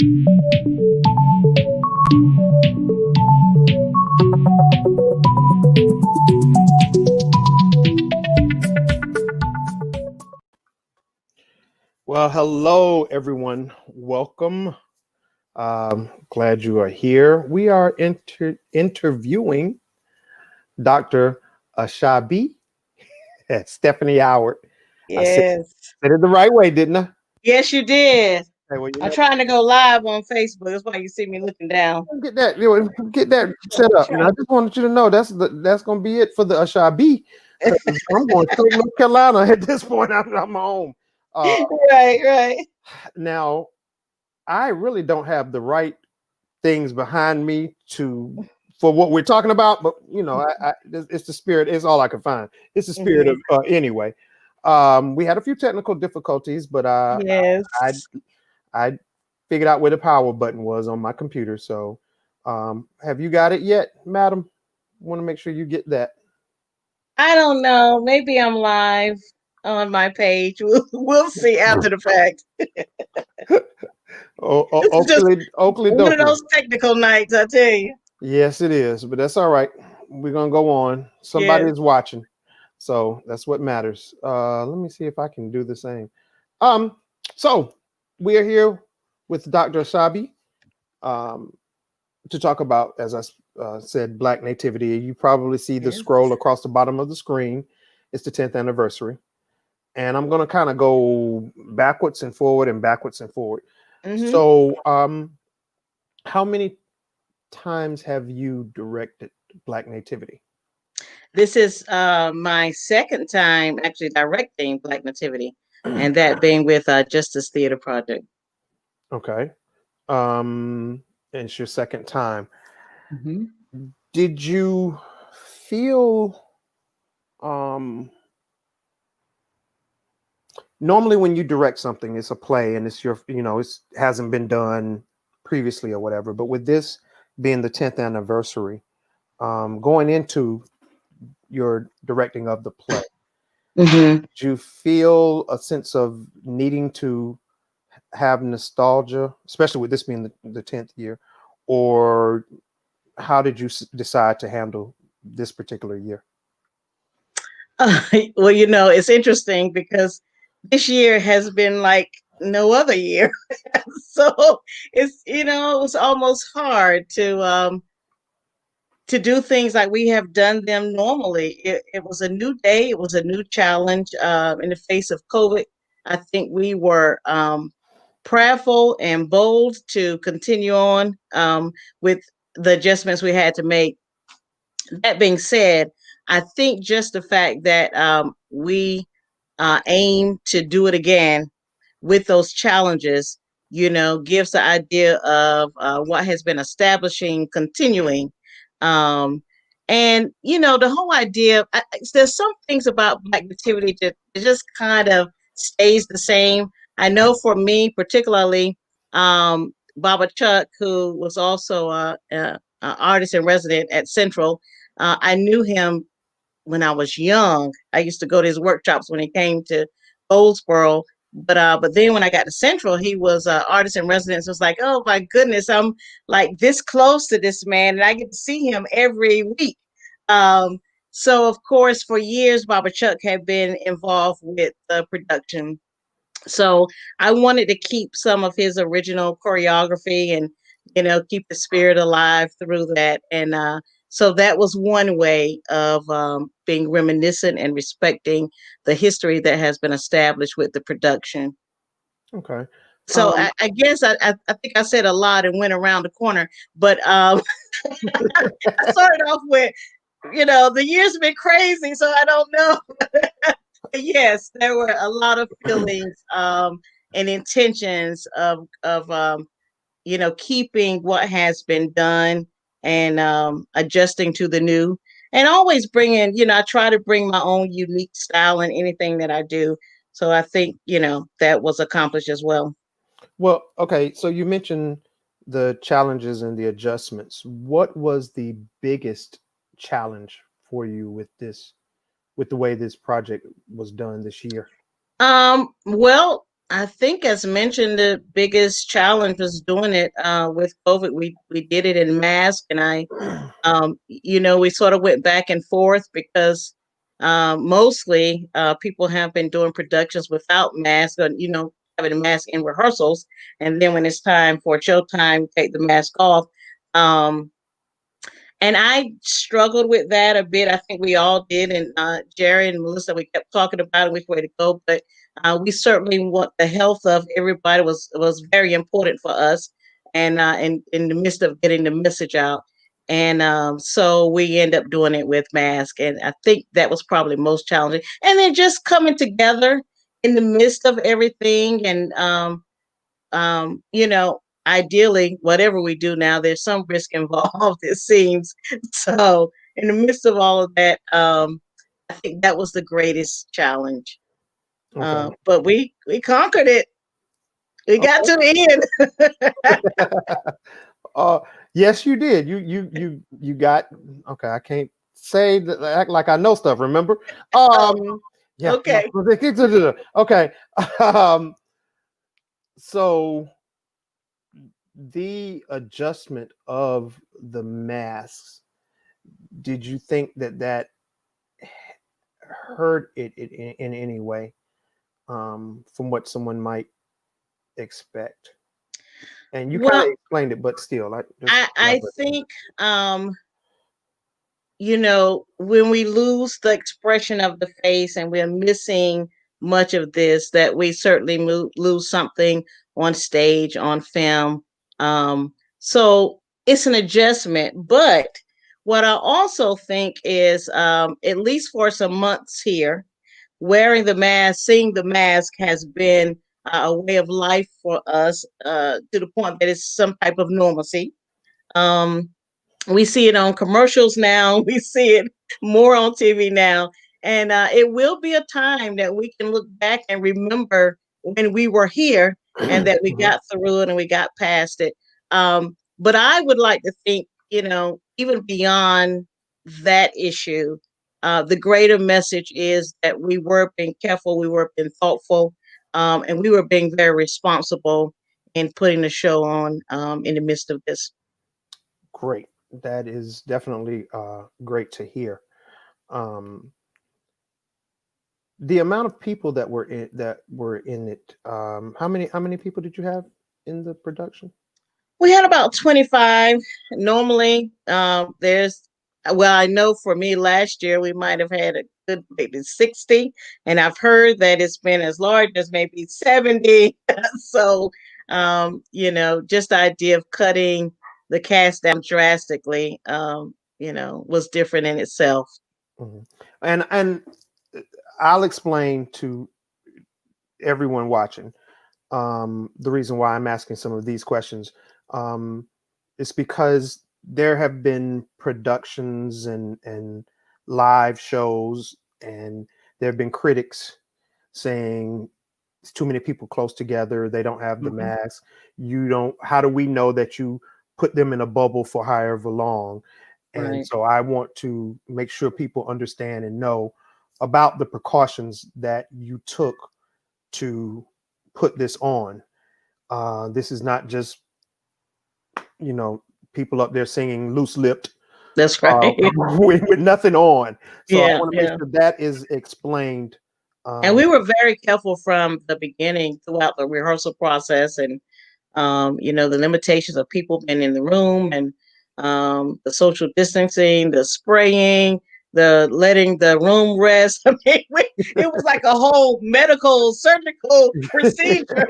Well, hello, everyone. Welcome. Glad you are here. We are interviewing Dr. Asabi, Stephanie Howard. I Yes. said it the right way, didn't I? Yes, you did. Hey, well, I'm trying to go live on Facebook. That's why you see me looking down. get that, get that set up. And I just wanted you to know that's going to be it for the Asabi. I'm going straight to North Carolina at this point. I'm home. Right. Now, I really don't have the right things behind me for what we're talking about, but it's the spirit. It's all I can find. It's the spirit of anyway. We had a few technical difficulties, but yes, I figured out where the power button was on my computer. So, have you got it yet, madam? Want to make sure you get that. I don't know. Maybe I'm live on my page. We'll see after the fact. Oakley, one of those technical nights, I tell you. Yes, it is, but that's all right. We're gonna go on. Somebody is watching, so that's what matters. Let me see if I can do the same. So we are here with Dr. Asabi to talk about, as I said, Black Nativity. You probably see the scroll across the bottom of the screen. It's the 10th anniversary, and I'm gonna kind of go backwards and forward and backwards and forward. So, how many times have you directed Black Nativity? This is my second time actually directing Black Nativity, and that being with Justice Theater Project. Okay. And it's your second time. Did you feel normally when you direct something, it's a play and it's it hasn't been done previously or whatever, but with this being the 10th anniversary, going into your directing of the play, did you feel a sense of needing to have nostalgia, especially with this being the 10th year, or how did you decide to handle this particular year? Well, it's interesting because this year has been like no other year. So it's, it was almost hard to do things like we have done them normally. It was a new day. It was a new challenge in the face of COVID. I think we were prayerful and bold to continue on with the adjustments we had to make. That being said, I think just the fact that we aim to do it again with those challenges, gives the idea of what has been establishing, continuing. And, the whole idea, there's some things about Black Nativity that just kind of stays the same. I know for me, particularly, Baba Chuck, who was also an artist in resident at Central, I knew him when I was young. I used to go to his workshops when he came to Goldsboro. But then when I got to Central, he was an artist in residence. It was like, oh my goodness, I'm like this close to this man, and I get to see him every week. So of course, for years, Baba Chuck had been involved with the production. So I wanted to keep some of his original choreography and, keep the spirit alive through that. And so that was one way of being reminiscent and respecting the history that has been established with the production. Okay. So I guess I think I said a lot and went around the corner, but I started off with, the year's been crazy, so I don't know. Yes, there were a lot of feelings and intentions of keeping what has been done and adjusting to the new, and always bringing, I try to bring my own unique style in anything that I do. So I think, that was accomplished as well. Well, okay. So you mentioned the challenges and the adjustments. What was the biggest challenge for you with the way this project was done this year? Well, I think, as mentioned, the biggest challenge was doing it with COVID. We did it in mask, and we sort of went back and forth because mostly people have been doing productions without masks, or having a mask in rehearsals, and then when it's time for showtime, take the mask off. Um, and I struggled with that a bit. I think we all did. And Jerry and Melissa, we kept talking about it, which way to go. But we certainly want the health of everybody was very important for us. And in the midst of getting the message out. And so we end up doing it with mask. And I think that was probably most challenging. And then just coming together in the midst of everything. And ideally, whatever we do now, there's some risk involved, it seems. So, in the midst of all of that, I think that was the greatest challenge. Okay. But we conquered it. We got to the end. Yes, you did. You got okay. I can't say that, act like I know stuff. Remember? Yeah. Okay. Okay. Um, so the adjustment of the masks, did you think that hurt it in any way, from what someone might expect? And you kind of Well, explained it, but still, I just I think when we lose the expression of the face and we're missing much of this, that we certainly lose something on stage, on film. So it's an adjustment. But what I also think is, at least for some months here, wearing the mask, seeing the mask has been a way of life for us, to the point that it's some type of normalcy. Um, we see it on commercials now. We see it more on TV now. And it will be a time that we can look back and remember when we were here and that we Mhm. got through it and we got past it. But I would like to think, even beyond that issue, the greater message is that we were being careful, we were being thoughtful, and we were being very responsible in putting the show on, in the midst of this. Great. That is definitely great to hear. Um, the amount of people that were in it. How many people did you have in the production? We had about 25. Normally, I know for me last year, we might have had a good maybe 60. And I've heard that it's been as large as maybe 70. So, just the idea of cutting the cast down drastically, was different in itself. Mhm. And I'll explain to everyone watching, the reason why I'm asking some of these questions. Um, is because there have been productions and live shows, and there have been critics saying it's too many people close together. They don't have the Mhm. mask. You don't. How do we know that you put them in a bubble for however long? And Right. so I want to make sure people understand and know about the precautions that you took to put this on. This is not just, you know, people up there singing loose lipped, That's uh, right. with nothing on. So I Yeah, want to make yeah. sure that is explained. And Um, we were very careful from the beginning throughout the rehearsal process, and the limitations of people being in the room, and the social distancing, the spraying, the letting the room rest. I mean, it was like a whole medical surgical procedure.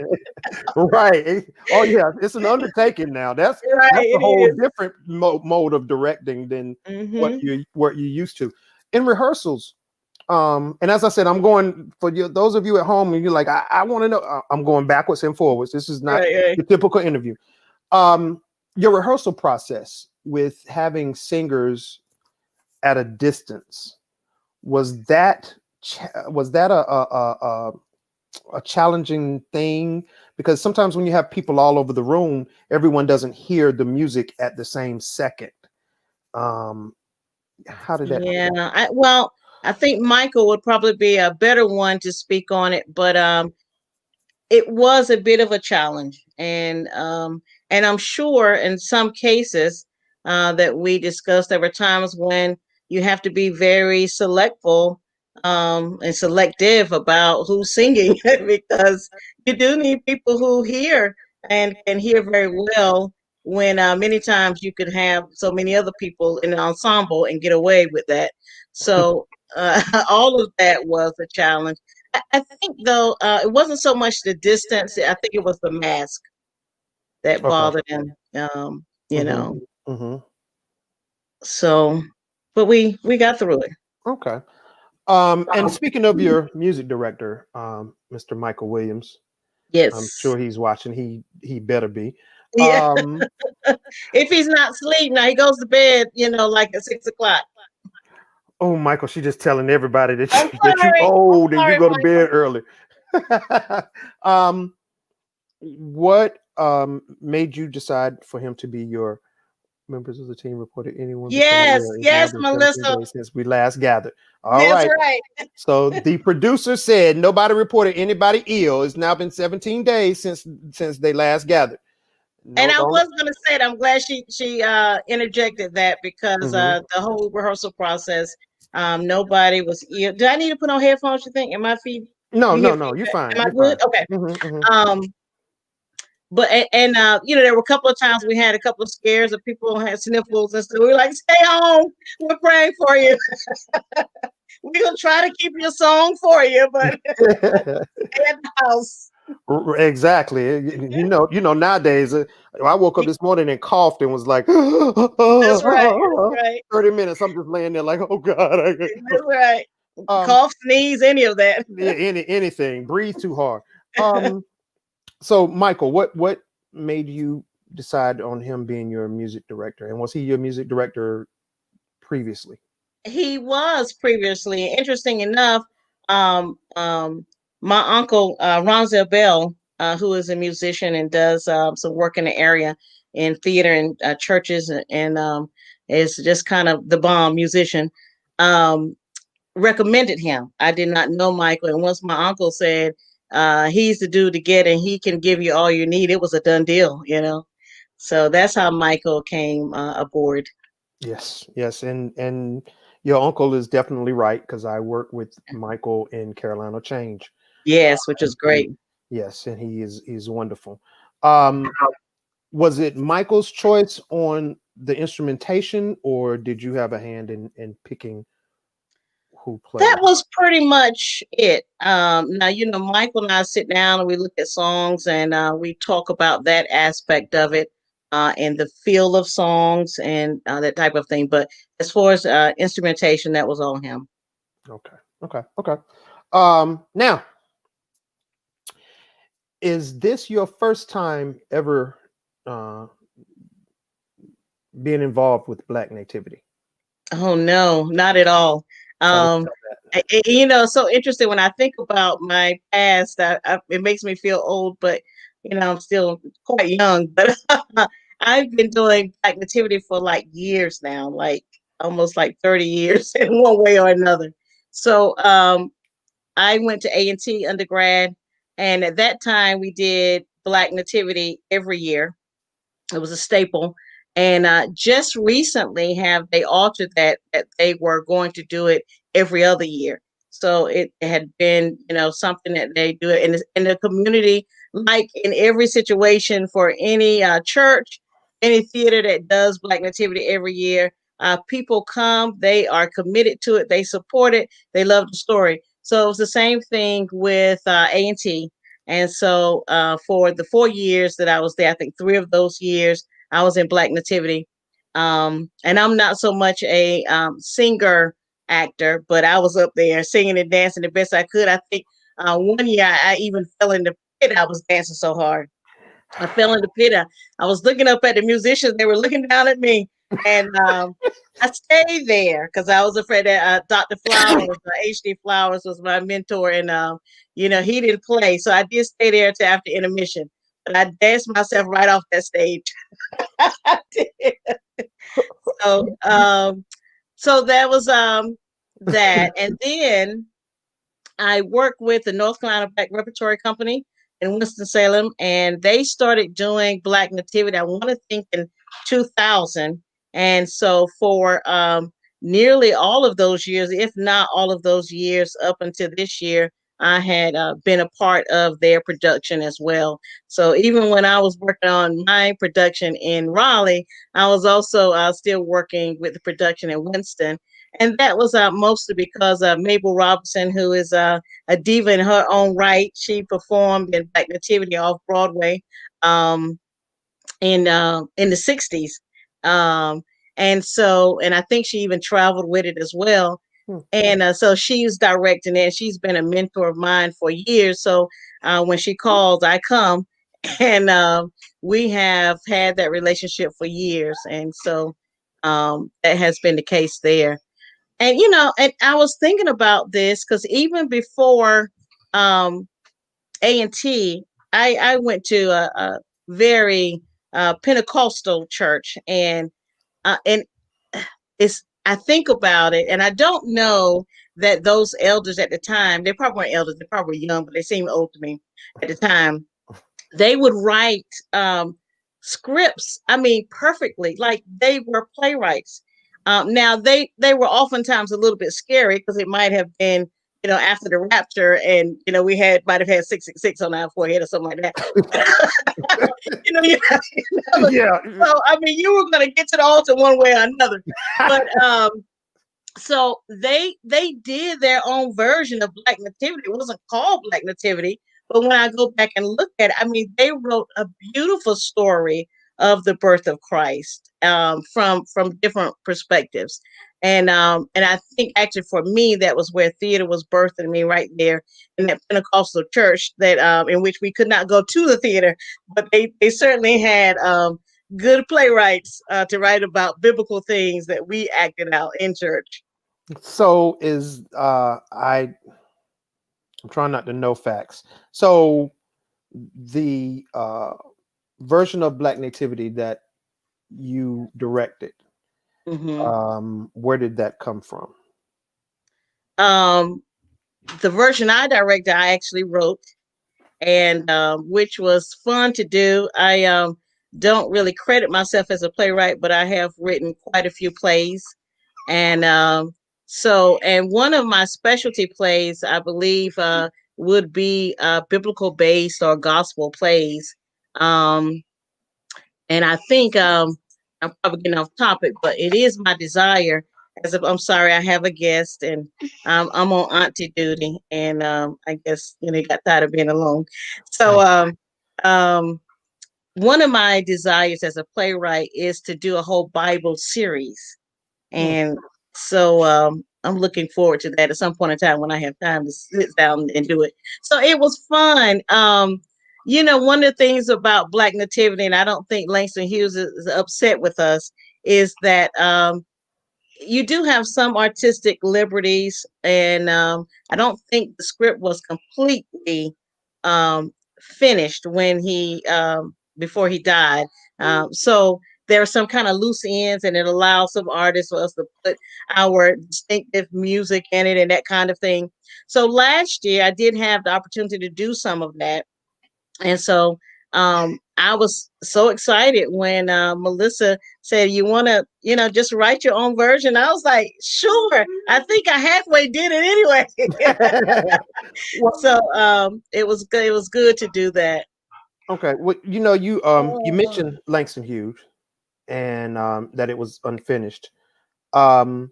right. Oh yeah, it's an undertaking now. Right, That's a it whole is. different mode of directing than Mm-hmm. what you used to. In rehearsals, and as I said, I'm going for you, those of you at home, and you're like, I want to know. I'm going backwards and forwards. This is not Right, right. the typical interview. Um, your rehearsal process with having singers at a distance, was that a challenging thing? Because sometimes when you have people all over the room, everyone doesn't hear the music at the same second. Um, how did that Yeah. feel? I think Michael would probably be a better one to speak on it, but it was a bit of a challenge, and I'm sure in some cases that we discussed, there were times when you have to be very selectful and selective about who's singing because you do need people who hear and can hear very well. When many times you could have so many other people in an ensemble and get away with that. So all of that was a challenge. I think though it wasn't so much the distance. I think it was the mask that Okay. bothered him. You Mm-hmm. know. Mm-hmm. So, but we got through it. Okay. And speaking of your music director, Mr. Michael Williams, I'm Yes. sure he's watching. He better be. Yeah. Um, If he's not asleep now, he goes to bed. Like at 6 o'clock. oh, Michael, she's just telling everybody that I'm that you sorry. I'm old and you sorry, go to Michael. bed early. What made you decide for him to be your members of the team reported anyone becoming Yes. ill? It's now Yes, been 17 Melissa. days since we last gathered. All That's right. right. So the producer said nobody reported anybody ill. It's now been 17 days since they last gathered. And No, I don't. was gonna say it. I'm glad she interjected that because Hmm. the whole rehearsal process, nobody was ill. Do I need to put on headphones? You think? Am I feed? No, You hear no, no. You're feedback? fine. Am I You're good? fine. Okay. Hmm. Um, but there were a couple of times we had a couple of scares of people who had sniffles and stuff. We were like, "Stay home. We're praying for you. We're gonna try to keep your song for you, but stay at the house." Exactly. Nowadays, I woke up this morning and coughed and was like, That's right. That's right. 30 minutes. I'm just laying there like, oh God. That's right. Um, Cough, sneeze, any of that. yeah, anything. Breathe too hard. Um, so Michael, what made you decide on him being your music director? And was he your music director previously? He was previously. Interesting enough, um, um, my uncle Ronzel Bell, who is a musician and does some work in the area in theater and churches, and is just kind of the bomb musician. Um, Recommended him. I did not know Michael, and once my uncle said he's the dude to get, and he can give you all you need, it was a done deal. So that's how Michael came aboard. Yes, yes, and your uncle is definitely right because I work with Michael in Carolina Change. Yes, which is And great. yes, and he's wonderful. Um, was it Michael's choice on the instrumentation, or did you have a hand in picking who That played? was pretty much it. Now, Michael and I sit down and we look at songs and we talk about that aspect of it and the feel of songs and that type of thing. But as far as instrumentation, that was all him. Okay, okay. Now, is this your first time ever uh, being involved with Black Nativity? Oh, no, not at all. So I didn't Um, know that. so interesting when I think about my past, it makes me feel old, but I'm still quite young. But I've been doing Black Nativity for like years now, like almost like 30 years in one way or another. So I went to A&T undergrad, and at that time we did Black Nativity every year. It was a staple. And just recently have they altered that they were going to do it every other year. So it had been, something that they do it in the community, like in every situation for any church, any theater that does Black Nativity every year. People come, they are committed to it, they support it, they love the story. So it was the same thing with A&T. And so for the 4 years that I was there, I think 3 of those years I was in Black Nativity. And I'm not so much a singer actor, but I was up there singing and dancing the best I could. I think one year I even fell in the pit. I was dancing so hard. I fell in the pit. I was looking up at the musicians. They were looking down at me. And I stayed there because I was afraid that Dr. Flowers, H.D. Flowers was my mentor. And, he didn't play. So I did stay there till after intermission. But I danced myself right off that stage. I did. So, so that was that. And then I worked with the North Carolina Black Repertory Company in Winston-Salem, and they started doing Black Nativity, I want to think in 2000. And so for nearly all of those years, if not all of those years up until this year, I had been a part of their production as well. So even when I was working on my production in Raleigh, I was also still working with the production in Winston. And that was mostly because Mabel Robinson, who is a diva in her own right, she performed in Black Nativity off Broadway in the 60s. Um, and I think she even traveled with it as well. And so she's directing it. She's been a mentor of mine for years. So when she calls, I come. And we have had that relationship for years. And so that has been the case there. And, and I was thinking about this because even before um, A&T, I went to a very Pentecostal church. And it's I think about it, and I don't know that those elders at the time, they probably weren't elders, they probably were young, but they seemed old to me at the time. They would write scripts, I mean, perfectly, like they were playwrights. Now they were oftentimes a little bit scary because it might have been, after the rapture, and we might have had 666 on our forehead or something like that. Yeah. So I mean, you were going to get to the altar one way or another. But so they did their own version of Black Nativity. It wasn't called Black Nativity, but when I go back and look at it, I mean, they wrote a beautiful story of the birth of Christ from different perspectives. And I think actually for me that was where theater was birthed in me, right there in that Pentecostal church that in which we could not go to the theater, but they certainly had good playwrights to write about biblical things that we acted out in church. So I'm trying not to know facts. So the version of Black Nativity that you directed, Mm-hmm. where did that come from? Um, the version I directed, I actually wrote, and which was fun to do. I don't really credit myself as a playwright, but I have written quite a few plays, and and one of my specialty plays, I believe, would be biblical based or gospel plays. Um, and I think I'm probably getting off topic, but it is my desire. I'm sorry, I have a guest, and I'm on auntie duty, and I guess got tired of being alone. So um, one of my desires as a playwright is to do a whole Bible series, Hmm. and so I'm looking forward to that at some point in time when I have time to sit down and do it. So it was fun. One of the things about Black Nativity, and I don't think Langston Hughes is upset with us, is that you do have some artistic liberties, and I don't think the script was completely finished when he before he died. So there are some kind of loose ends, and it allows some artists for us to put our distinctive music in it and that kind of thing. So last year, I did have the opportunity to do some of that, and so I was so excited when Melissa said, "You want to, just write your own version." I was like, "Sure." I think I halfway did it anyway. Well, So it was good. It was good to do that. okay. Well, you mentioned Langston Hughes and that it was unfinished. Um,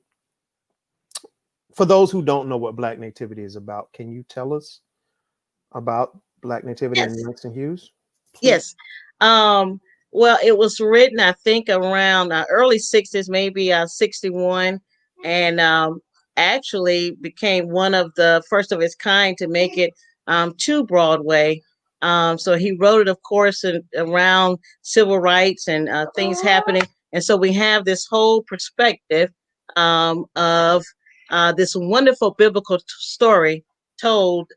for those who don't know what Black Nativity is about, can you tell us about Black Nativity and Yes. Langston Hughes, please? Yes. Um, well, it was written, I think, around early 60s, maybe 61, and actually became one of the first of its kind to make it to Broadway. So he wrote it, of course, around civil rights and things happening. And so we have this whole perspective of this wonderful biblical story told.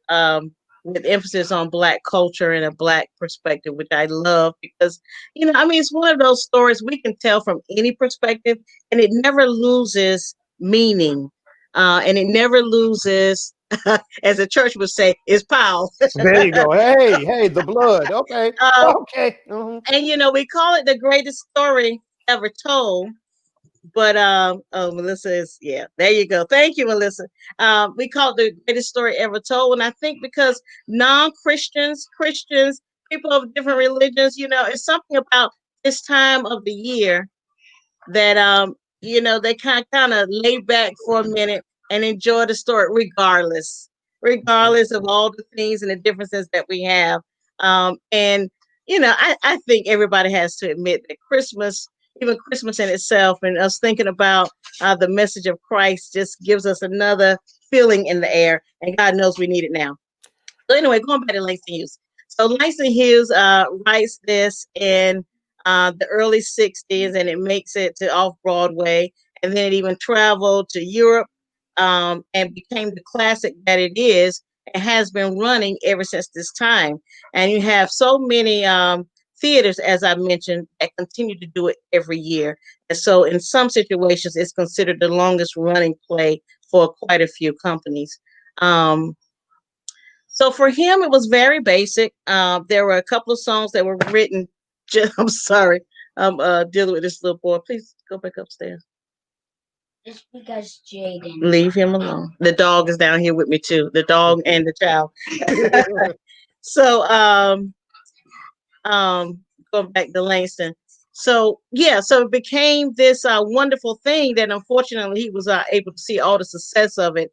With emphasis on Black culture and a Black perspective, which I love because, I mean, it's one of those stories we can tell from any perspective, and it never loses meaning, and it never loses as the church would say, is pow. There you go. Hey, hey, the blood. Okay. um, Okay. Mhm. and we call it the greatest story ever told. But oh, Melissa is, yeah, there you go. Thank you, Melissa. We call it the greatest story ever told, and I think because non-Christians, Christians, people of different religions, it's something about this time of the year that they kind of lay back for a minute and enjoy the story, regardless of all the things and the differences that we have. And I think everybody has to admit that Christmas, even Christmas in itself, and us thinking about the message of Christ, just gives us another feeling in the air, and God knows we need it now. So anyway, going back to Langston Hughes. So Langston Hughes writes this in the early 60s, and it makes it to off Broadway, and then it even traveled to Europe, and became the classic that it is, and has been running ever since this time. And you have so many theaters, as I mentioned, that continue to do it every year. And so in some situations, it's considered the longest running play for quite a few companies. Um, so for him, it was very basic. There were a couple of songs that were written. I'm sorry, I'm dealing with this little boy. Please go back upstairs. It's because Jaden. Leave him alone. The dog is down here with me too. The dog and the child. So um going back to Langston. So yeah, so it became this wonderful thing that unfortunately he was able to see all the success of it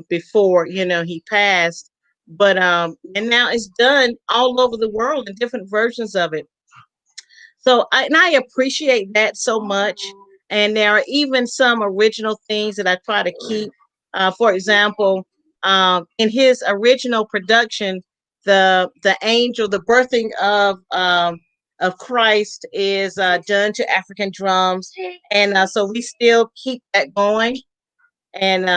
before he passed. But and now it's done all over the world in different versions of it. So I appreciate that so much. And there are even some original things that I try to keep. For example, in his original production, the angel, the birthing of Christ is done to African drums, and so we still keep that going. And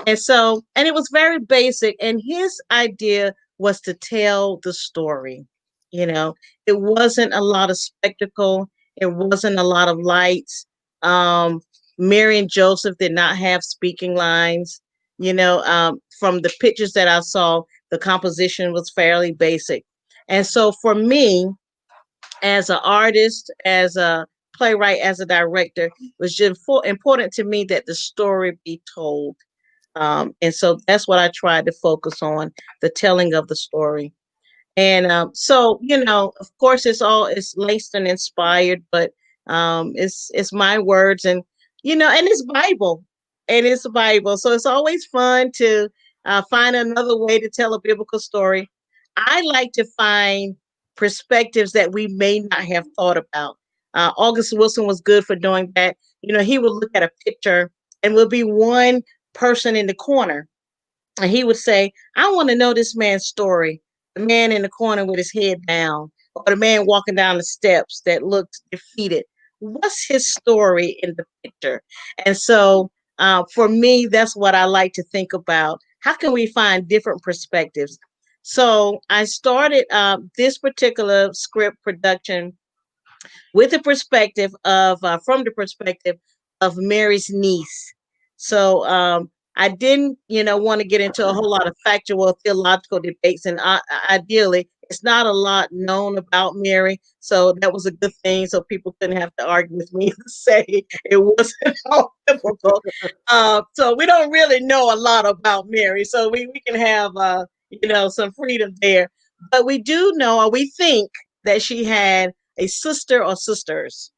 it was very basic, and his idea was to tell the story. It wasn't a lot of spectacle, it wasn't a lot of lights. um Mary and Joseph did not have speaking lines. From the pictures that I saw, the composition was fairly basic. And so for me, as an artist, as a playwright, as a director, it was just important to me that the story be told. And so that's what I tried to focus on, the telling of the story. And so, of course, it's Langston inspired, but it's my words, and it's Bible, and it's Bible. So it's always fun to find another way to tell a biblical story. I like to find perspectives that we may not have thought about. August Wilson was good for doing that. He would look at a picture and would be one person in the corner, and he would say, I want to know this man's story. The man in the corner with his head down, or the man walking down the steps that looked defeated. What's his story in the picture? And so for me, that's what I like to think about. How can we find different perspectives? So I started this particular script production with the perspective of from the perspective of Mary's niece. So I didn't, want to get into a whole lot of factual theological debates, and ideally, it's not a lot known about Mary, so that was a good thing. So people couldn't have to argue with me and say it wasn't all biblical. So we don't really know a lot about Mary, so we can have some freedom there. But we do know, or we think, that she had a sister or sisters.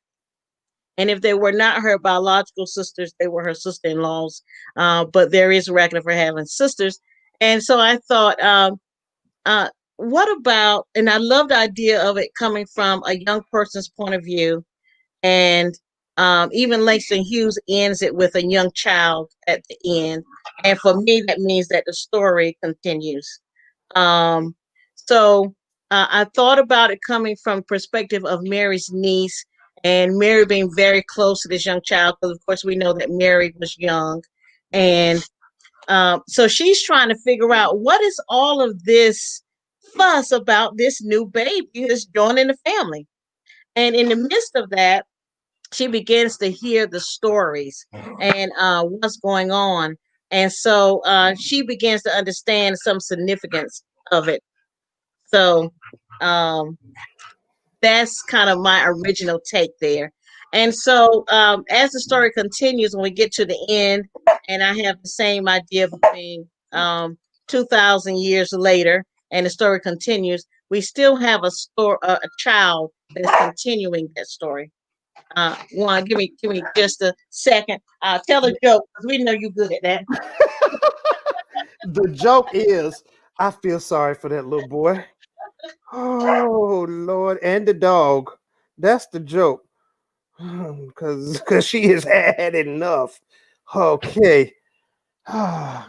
And if they were not her biological sisters, they were her sister in laws. But there is a record of her having sisters. And so I thought, what about, and I love the idea of it coming from a young person's point of view. And even Langston Hughes ends it with a young child at the end. And for me, that means that the story continues. Um, so I thought about it coming from perspective of Mary's niece, and Mary being very close to this young child, because of course we know that Mary was young. And so she's trying to figure out what is all of this fuss about this new baby that's joining the family. And in the midst of that, she begins to hear the stories and what's going on. And so she begins to understand some significance of it. So um, that's kind of my original take there. And so as the story continues, when we get to the end, and I have the same idea of being 2,000 years later, and the story continues, we still have a child that is continuing that story. Juan, give me just a second. Tell a joke because we know you're good at that. The joke is, I feel sorry for that little boy. Oh Lord, and the dog. That's the joke. Because she has had enough. Okay. Okay.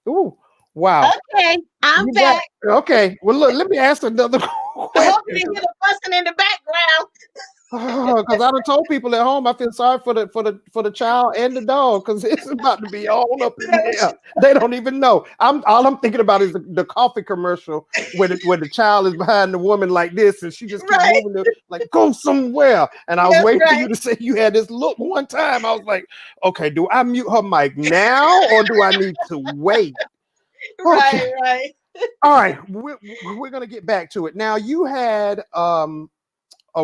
Ooh, wow. Okay, I'm You got back. okay. Well, look, let me ask another I question. hope you didn't hear the busting in the background. Because I done told people at home I feel sorry for the child and the dog because it's about to be all up in there. They don't even know. I'm thinking about is the coffee commercial where the child is behind the woman like this and she just keep Right. moving like go somewhere. And I was That's waiting for right. you to say you had this look one time. I was like, okay, do I mute her mic now or do I need to wait? Okay. Right, right. All right. We're gonna get back to it. Now you had a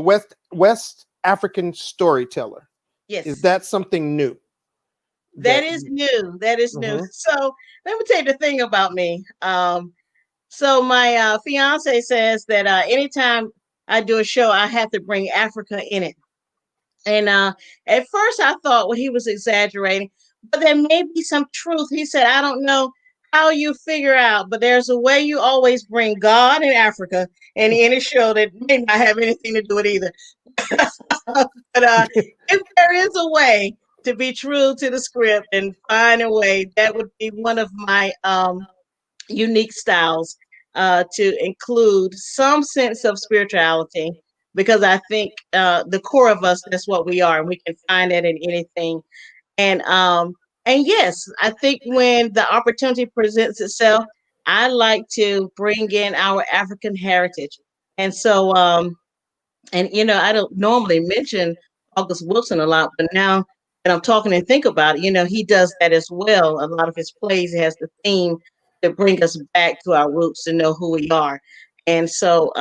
West African storyteller. Is Yes. that something new? That That is new. That is new. mhm. So let me tell you the thing about me. So my fiance says that anytime I do a show, I have to bring Africa in it. And at first I thought, well, he was exaggerating, but there may be some truth. He said, I don't know how you figure out, but there's a way you always bring God in Africa in any show that may not have anything to do with either. But if there is a way to be true to the script and find a way, that would be one of my unique styles to include some sense of spirituality because I think the core of us, that's what we are, and we can find that in anything. And yes, I think when the opportunity presents itself, I like to bring in our African heritage. And so and I don't normally mention August Wilson a lot, but now that I'm talking and think about it, he does that as well. A lot of his plays has the theme to bring us back to our roots to know who we are. And so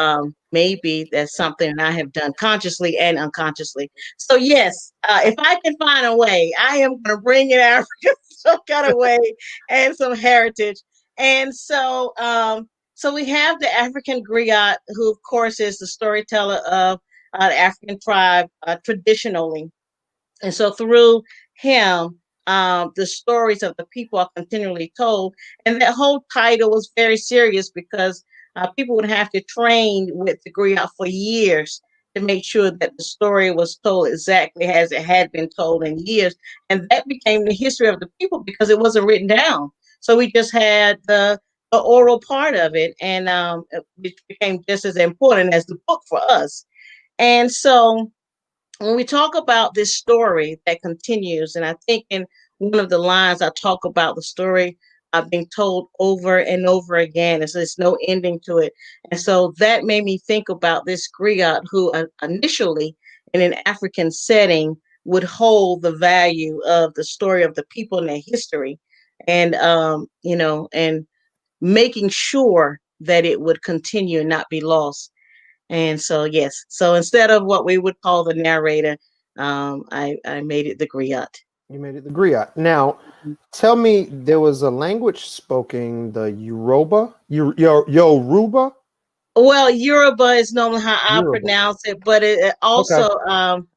maybe that's something I have done consciously and unconsciously. So yes, if I can find a way, I am going to bring in Africa some kind of way and some heritage. And so we have the African griot, who of course is the storyteller of the African tribe traditionally. And so through him, the stories of the people are continually told. And that whole title was very serious because people would have to train with the griot for years to make sure that the story was told exactly as it had been told in years. And that became the history of the people because it wasn't written down. So we just had the oral part of it, and it became just as important as the book for us. And so when we talk about this story that continues, and I think in one of the lines I talk about the story being told over and over again, and so there's no ending to it. And so that made me think about this griot who initially, in an African setting, would hold the value of the story of the people and their history, and and making sure that it would continue and not be lost. And so, yes, so instead of what we would call the narrator, I made it the griot. You made it the griot. Now, tell me, there was a language spoken, the Yoruba, Yoruba, Well, Yoruba is normally how I Yoruba. pronounce it, but it Okay. also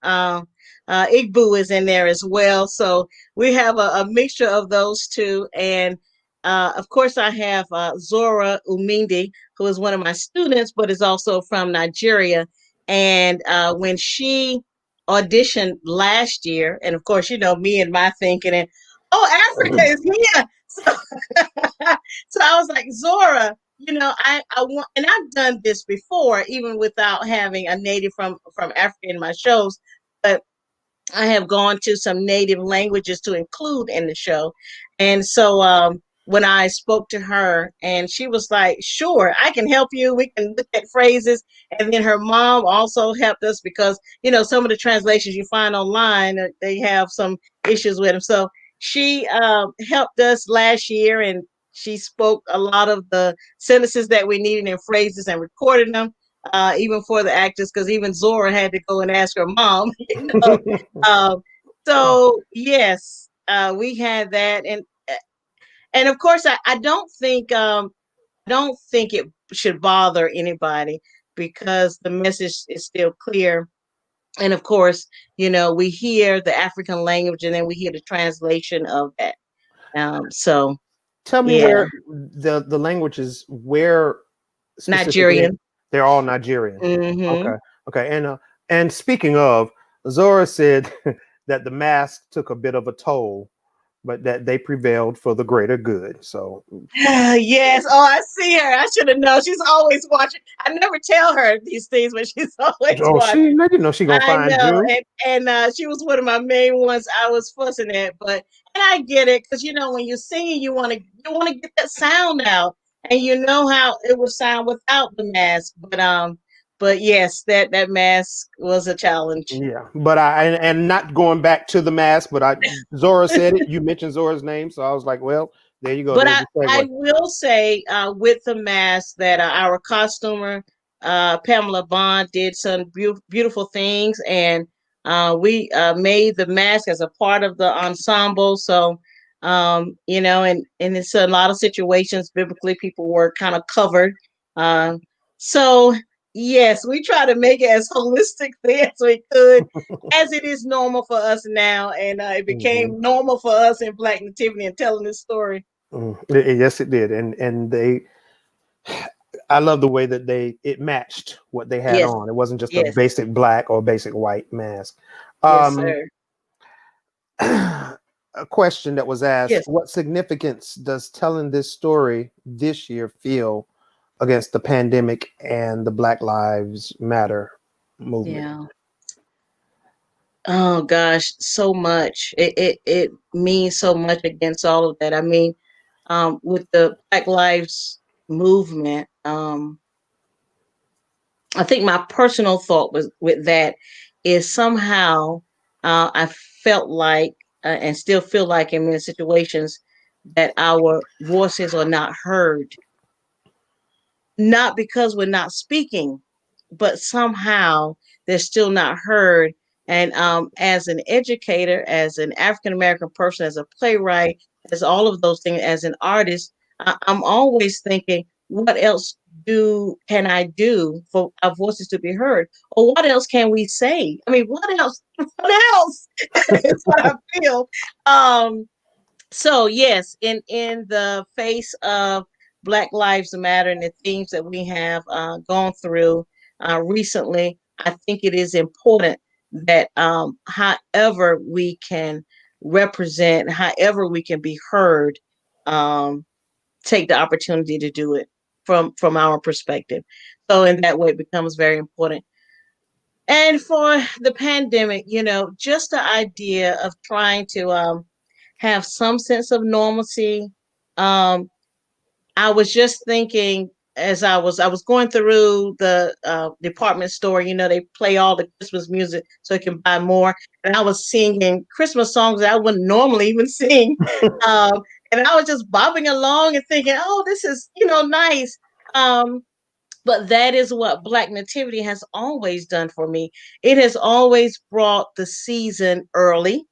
Igbo is in there as well. So we have a mixture of those two. And of course, I have Zora Umindi, who is one of my students, but is also from Nigeria. And when she auditioned last year, and of course, me and my thinking, and oh, Africa is here. So, so I was like, Zora, I want, and I've done this before, even without having a native from Africa in my shows, but I have gone to some native languages to include in the show. And so when I spoke to her, and she was like, sure, I can help you. We can look at phrases. And then her mom also helped us because, some of the translations you find online, they have some issues with them. So she helped us last year, and she spoke a lot of the sentences that we needed and phrases and recorded them, even for the actors, because even Zora had to go and ask her mom. Um, so yes, we had that, and of course, I don't think it should bother anybody because the message is still clear. And of course, we hear the African language and then we hear the translation of that. So Tell me yeah, where the languages, where specifically Nigerian. they're all Nigerian. Hmm. Okay. Okay. And speaking of, Zora said that the mask took a bit of a toll, but that they prevailed for the greater good. So Yes. Oh, I see her. I should have known. She's always watching. I never tell her these things, but she's always oh, watching. she, I didn't know she gonna I find know, you. and she was one of my main ones I was fussing at, and I get it because when you're singing, you want to get that sound out, and you know how it would sound without the mask. But yes, that mask was a challenge. Yeah, but and not going back to the mask, but Zora said it. You mentioned Zora's name, so I was like, well, there you go. But There's I, the I segue. will say with the mask that our costumer, Pamela Bond, did some beautiful things. And we made the mask as a part of the ensemble. So, and it's a lot of situations, biblically, people were kind of covered. So, yes, we try to make it as holistic as we could, as it is normal for us now. And it Hmm. became normal for us in Black Nativity and telling this story. Yes, it did, and they. I love the way that it matched what they had Yes, on. It wasn't just a yes, basic black or basic white mask. yes, Um, sir. a question that was asked: Yes, what significance does telling this story this year feel against the pandemic and the Black Lives Matter movement? yeah. Oh gosh, so much. It means so much against all of that. I mean, with the Black Lives movement, I think my personal thought was with that is somehow I felt like and still feel like in many situations that our voices are not heard, not because we're not speaking, but somehow they're still not heard. And as an educator, as an African American person, as a playwright, as all of those things, as an artist, I'm always thinking, what else can I do for our voices to be heard, or what else can we say? I mean, what else? What else? It's what I feel. Um, so yes, in the face of Black Lives Matter and the themes that we have gone through recently, I think it is important that however we can represent, however we can be heard, um, take the opportunity to do it from our perspective. So in that way, it becomes very important. And for the pandemic, just the idea of trying to have some sense of normalcy. Um, I was just thinking as I was going through the department store. They play all the Christmas music so you can buy more, and I was singing Christmas songs that I wouldn't normally even sing. Um, and I was just bobbing along and thinking, "Oh, this is nice." Um, but that is what Black Nativity has always done for me. It has always brought the season early,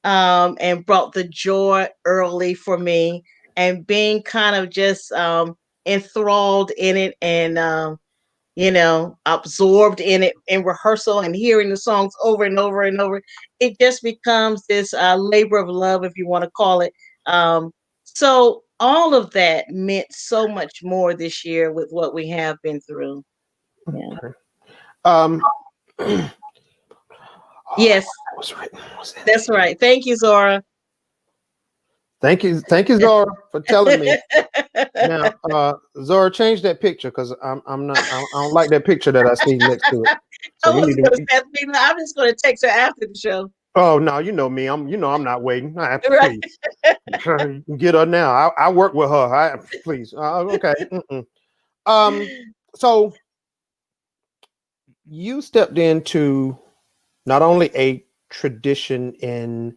and brought the joy early for me, and being kind of just enthralled in it, and absorbed in it in rehearsal and hearing the songs over and over and over. It just becomes this labor of love, if you want to call it. So all of that meant so much more this year with what we have been through. Yeah. Um, oh, Yes, that was written. Was that that's it? right. Thank you, Zora. Thank you, Zora, for telling me. Now, Zora, change that picture because I'm not. I don't like that picture that I see next to it. So I you was need gonna to. say, I'm just gonna text her after the show. Oh no, you know me. I'm not waiting. Right. Please get her now. I work with her. Please. Okay. Mm-mm. Um. So you stepped into not only a tradition in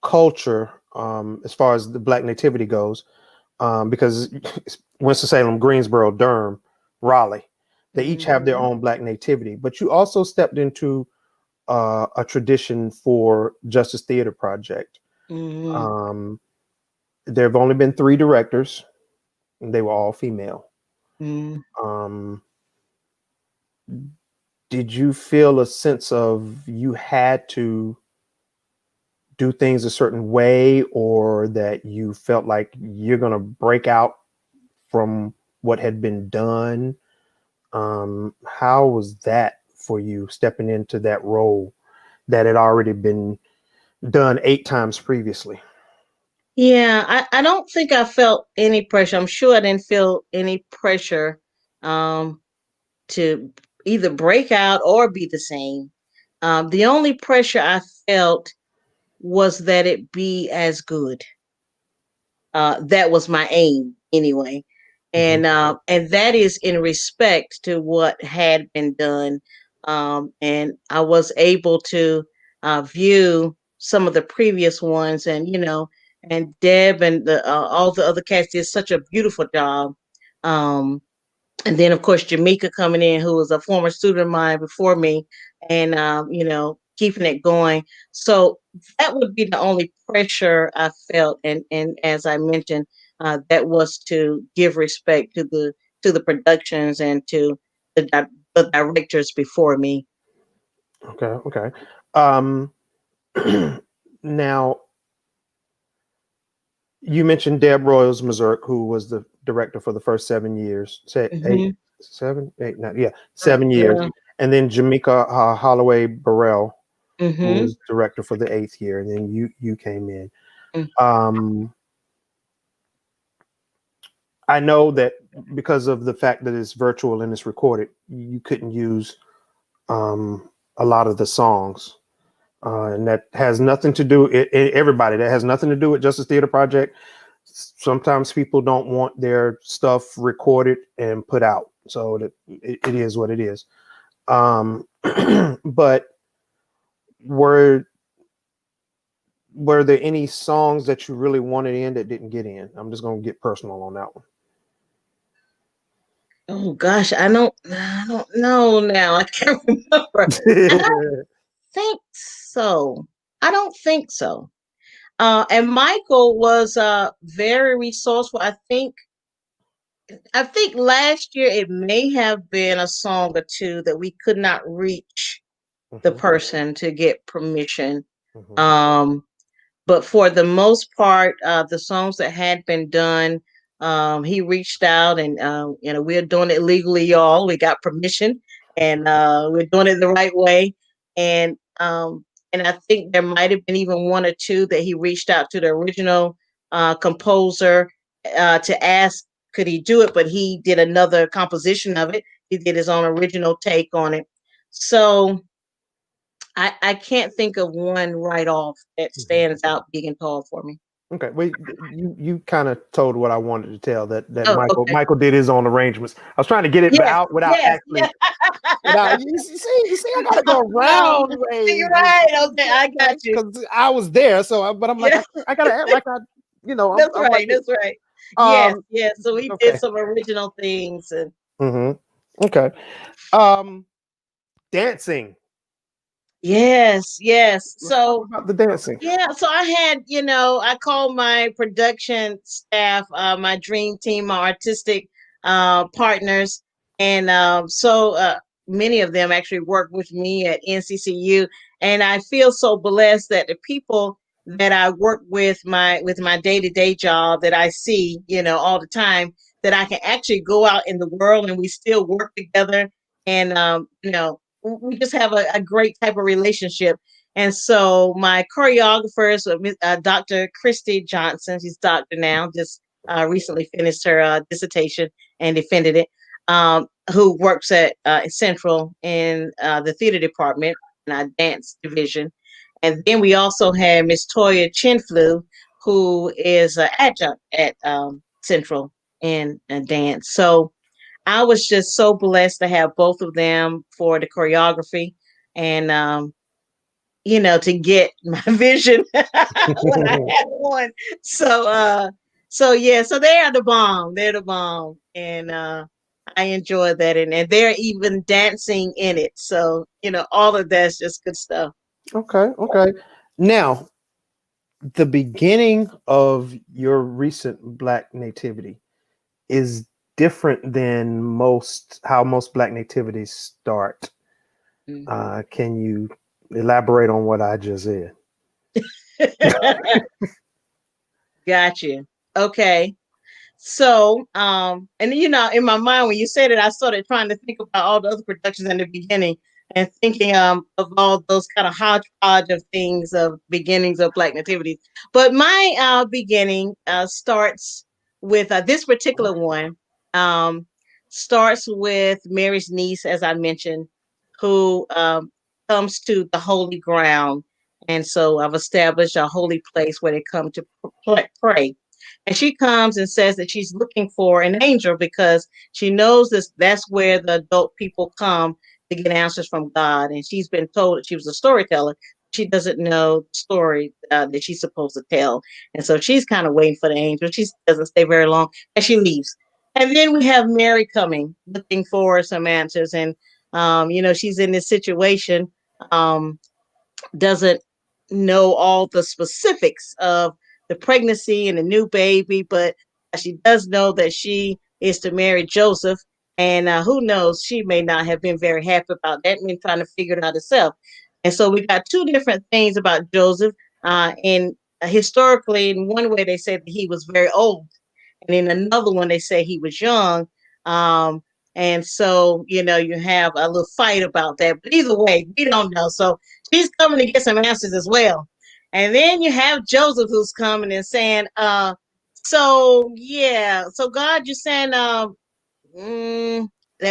culture, as far as the Black Nativity goes, because Winston-Salem, Greensboro, Durham, Raleigh, they each have their own Black Nativity. But you also stepped into a tradition for Justice Theater Project. Um, there have only been 3 directors, and they were all female. Um, did you feel a sense of you had to do things a certain way, or that you felt like you're going to break out from what had been done? How was that for you, stepping into that role that had already been done 8 times previously? Yeah, I don't think I felt any pressure. I'm sure I didn't feel any pressure um, to either break out or be the same. The only pressure I felt was that it be as good. That was my aim anyway, and that is in respect to what had been done, and I was able to view some of the previous ones, and and Deb and all the other cast did such a beautiful job. Um, and then of course Jamaica coming in, who was a former student of mine before me, and keeping it going. So that would be the only pressure I felt, and as I mentioned, that was to give respect to the productions and to the directors before me. Okay. Um, now, you mentioned Deb Royals Mazurk, who was the director for the first 7 years. Say eight, Hmm. 7, 8, 9, yeah, 7 years. Yeah. And then Jamaica Holloway Burrell, who Hmm. was director for the 8th year, and then you came in. Um, I know that because of the fact that it's virtual and it's recorded, you couldn't use a lot of the songs. And that has nothing to do, everybody, that has nothing to do with Justice Theater Project. Sometimes people don't want their stuff recorded and put out. So that it is what it is. But were were there any songs that you really wanted in that didn't get in? I'm just gonna get personal on that Oh gosh, I don't know now. I can't remember. I don't one. think so. I don't think so. And Michael was very resourceful. I think last year it may have been a song or two that we could not reach the Mhm, person to get permission. mhm, Um, but for the most part, the songs that had been done, he reached out, and we're doing it legally, y'all. We got permission, and we're doing it the right way. And and I think there might have been even one or two that he reached out to the original composer to ask could he do it, but he did another composition of it. He did his own original take on it. So I can't think of one right off that mhm. stands out big and tall for me. Okay, well, you kind of told what I wanted to tell, that Oh, okay. Michael did his own arrangements. I was trying to get it Yes, out without yes, actually yes. without you see I gotta go No, round ways you're right. Okay, I got you. because I was there. So, but I'm like Yeah, I gotta act like that's I'm like right. That's right. Yes, um yes. So he did okay. some original things, and Okay. Um, dancing. yes, yes. Let's talk So about the dancing. yeah, so I had, I called my production staff, my dream team, my artistic partners, and many of them actually work with me at NCCU, and I feel so blessed that the people that I work with my day to day job that I see, all the time, that I can actually go out in the world and we still work together, and we just have a great type of relationship. And so my choreographers, Dr. Christy Johnson, she's doctor now, just recently finished her dissertation and defended it, who works at Central in the theater department and our dance division. And then we also had Miss Toya Chinflu, who is an adjunct at Central in dance. So I was just so blessed to have both of them for the choreography. And to get my vision when I had one. So yeah, so they are the bomb. They're the bomb. And I enjoy that, and they're even dancing in it. So, all of that's just good stuff. Okay, okay. Now, the beginning of your recent Black Nativity is different than how most Black nativities start. Can you elaborate on what I just said? Gotcha. Okay. So, and in my mind, when you said it, I started trying to think about all the other productions in the beginning and thinking of all those kind of hodgepodge of things of beginnings of Black Nativity. But my beginning starts with this particular one, um, starts with Mary's niece, as I mentioned, who comes to the holy ground. And so I've established a holy place where they come to pray. And she comes and says that she's looking for an angel because she knows that's where the adult people come to get answers from God. And she's been told that she was a storyteller. She doesn't know the story that she's supposed to tell. And so she's kind of waiting for the angel. She doesn't stay very long and she leaves. And then we have Mary coming, looking for some answers. And, she's in this situation. Doesn't know all the specifics of the pregnancy and the new baby, but she does know that she is to marry Joseph. And who knows, she may not have been very happy about that and been trying to figure it out herself. And so we got two different things about Joseph. And historically, in one way, they said that he was very old. And in another one, they say he was young. Um, and so, you have a little fight about that. But either way, we don't know. So she's coming to get some answers as well. And then you have Joseph who's coming and saying, so yeah, so God, you're saying that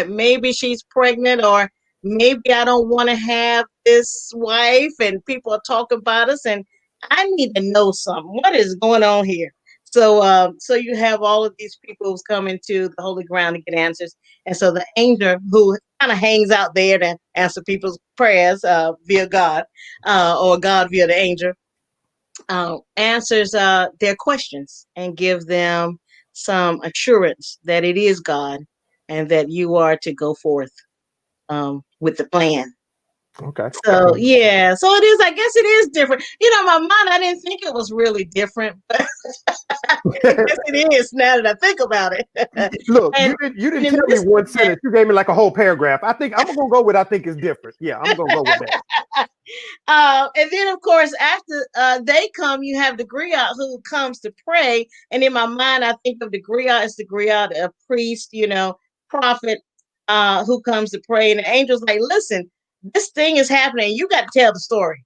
maybe she's pregnant, or maybe I don't want to have this wife, and people are talking about us, and I need to know something. What is going on here? So you have all of these people who's coming to the holy ground to get answers, and so the angel who kind of hangs out there to answer people's prayers via God, or God via the angel, answers their questions and give them some assurance that it is God and that you are to go forth with the plan. Okay. So yeah, so it is. I guess it is different. My mind, I didn't think it was really different, but I guess it is now that I think about it. Look, and you in didn't the tell me midst one of that, sentence. You gave me like a whole paragraph. I think I'm gonna go with I think it's different. Yeah, I'm gonna go with that. and then, of course, after they come, you have the griot who comes to pray. And in my mind, I think of the griot as the griot, a priest, prophet, who comes to pray. And the angel's like, listen, this thing is happening. You got to tell the story.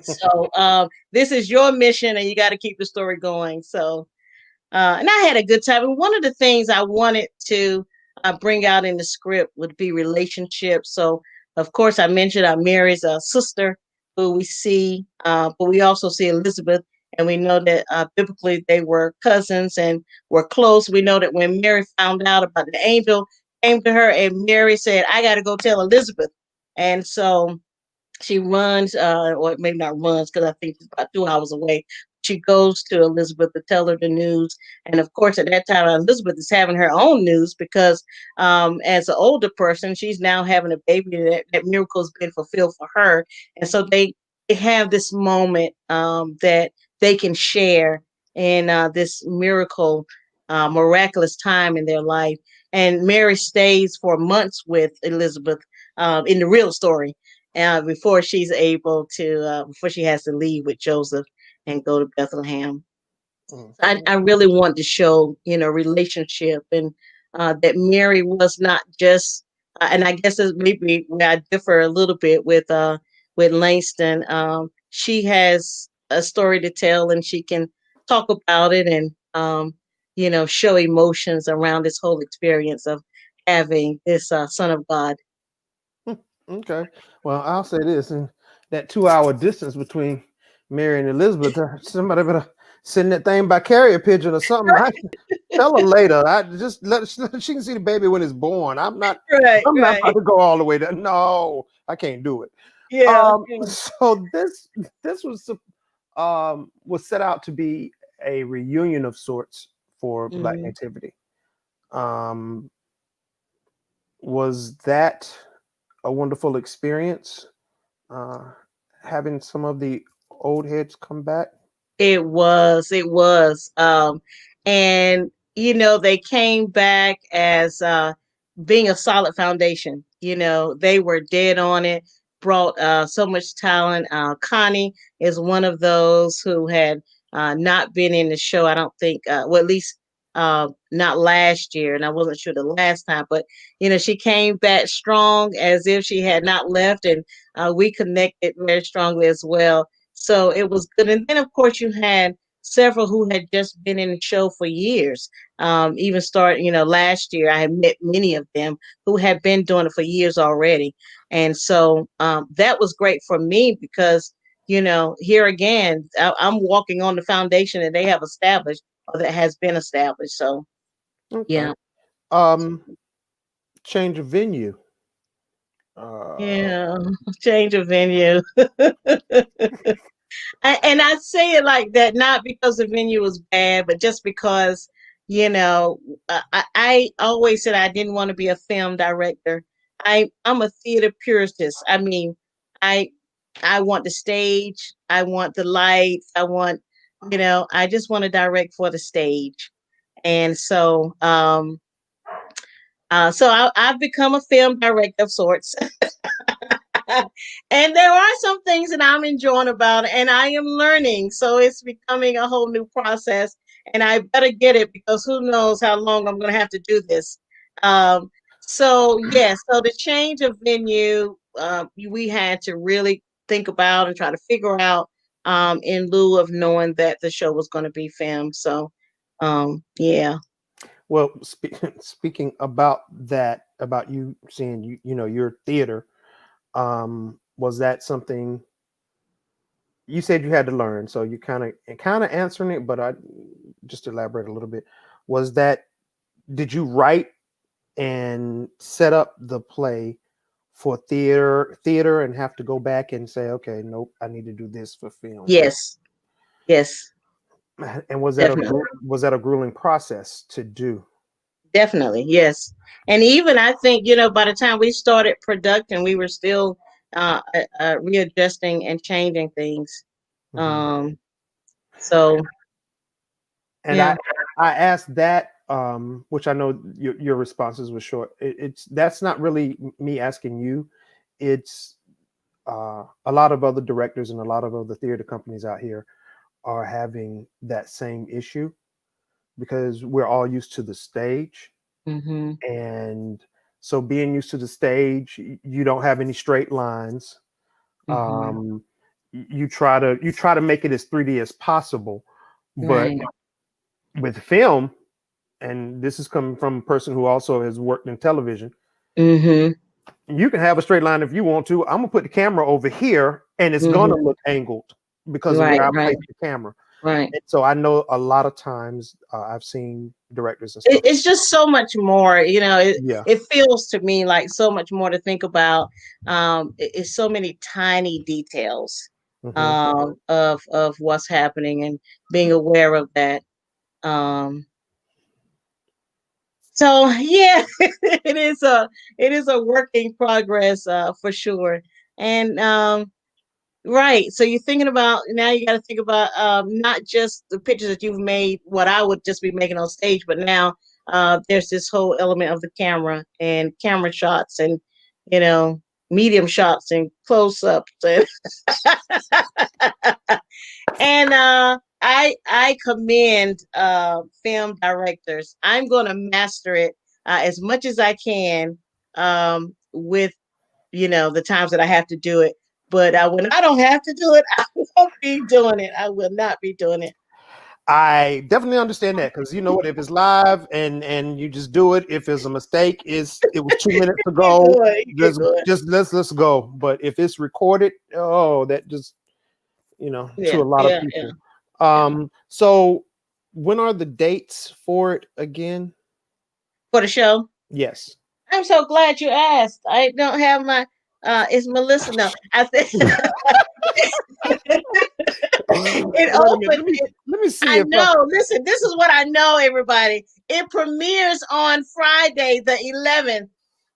So this is your mission, and you got to keep the story going. So, and I had a good time. And one of the things I wanted to bring out in the script would be relationships. So, of course, I mentioned Mary's sister, who we see, but we also see Elizabeth, and we know that biblically they were cousins and were close. We know that when Mary found out about the angel, came to her, and Mary said, "I got to go tell Elizabeth," and so she runs, or maybe not runs, because I think it's about 2 hours away. She goes to Elizabeth to tell her the news. And of course, at that time, Elizabeth is having her own news because as an older person, she's now having a baby. That miracle has been fulfilled for her. And so they have this moment that they can share in this miracle, miraculous time in their life. And Mary stays for months with Elizabeth in the real story before she's able to, before she has to leave with Joseph and go to Bethlehem. I really want to show, relationship, and that Mary was not just, and I guess this maybe where I differ a little bit with Langston. She has a story to tell, and she can talk about it, and show emotions around this whole experience of having this Son of God. Okay. Well, I'll say this: in that 2 hour distance between Mary and Elizabeth, somebody better send that thing by carrier pigeon or something. Tell her later. I just let she can see the baby when it's born. I'm not. Right, I'm not right. about to go all the way there. No, I can't do it. Yeah. So this was set out to be a reunion of sorts for Black Mhm. Nativity. Um, was that a wonderful experience? Uh, Having some of the old heads come back. It was. And they came back as being a solid foundation. They were dead on it, brought so much talent. Connie is one of those who had not been in the show, I don't think, well, at least not last year, and I wasn't sure the last time, but she came back strong as if she had not left, and we connected very strongly as well. So it was good. And then, of course, you had several who had just been in the show for years. Even last year, I had met many of them who had been doing it for years already. And so that was great for me because, here again, I'm walking on the foundation that they have established or that has been established. So, Okay. yeah. Um, Change of venue. Uh, Yeah. Change of venue. And I say it like that not because the venue was bad, but just because I always said I didn't want to be a film director. I'm a theater purist. I mean, I I want the stage, I want the lights, I just want to direct for the stage. And I've become a film director of sorts. And there are some things that I'm enjoying about it and I am learning. So it's becoming a whole new process. And I better get it because who knows how long I'm going to have to do this. Um, so the change of venue, we had to really think about and try to figure out in lieu of knowing that the show was going to be filmed. So, yeah. well, speaking about that, about you seeing your theater, was that something you said you had to learn? So you kind of answering it, but I just elaborate a little bit. Was that Did you write and set up the play for theater and have to go back and say, okay, nope, I need to do this for film? Yes. Yes. And was that Definitely. a grueling process to do? Definitely, yes. And even I think, by the time we started production, we were still readjusting and changing things. Mhm. Um, so And yeah. I asked that, which I know your responses were short. It's That's not really me asking you. It's a lot of other directors and a lot of other theater companies out here are having that same issue because we're all used to the stage. Mm-hmm. And so being used to the stage, you don't have any straight lines. Mm-hmm. You try to make it as 3D as possible, but Right. with film, and this is coming from a person who also has worked in television, Mm-hmm. you can have a straight line if you want to. I'm gonna put the camera over here and it's gonna Mm-hmm. look angled because of Right, where I right, place the camera. right. And so I know a lot of times I've seen directors and stuff. It's just so much more, Yeah. it feels to me like so much more to think about. It's so many tiny details Hmm. of what's happening and being aware of that. Um, so yeah, it is a work in progress for sure. And right, so you're thinking about now. You got to think about not just the pictures that you've made, what I would just be making on stage, but now there's this whole element of the camera and camera shots and you know medium shots and close ups and I commend film directors. I'm going to master it as much as I can with the times that I have to do it. But when I don't have to do it, I won't be doing it. I will not be doing it. I definitely understand that because you know what, if it's live and you just do it, if it's a mistake, it was 2 minutes You ago. do it. You can do it. Let's go. But if it's recorded, oh, that just Yeah, to a lot of yeah, yeah, people. yeah. So when are the dates for it again? For the show, Yes. I'm so glad you asked. I don't have my. It's Melissa. No, I said it Wait a minute. opened. Let me see I if know. Listen, this is what I know, everybody. It premieres on Friday, the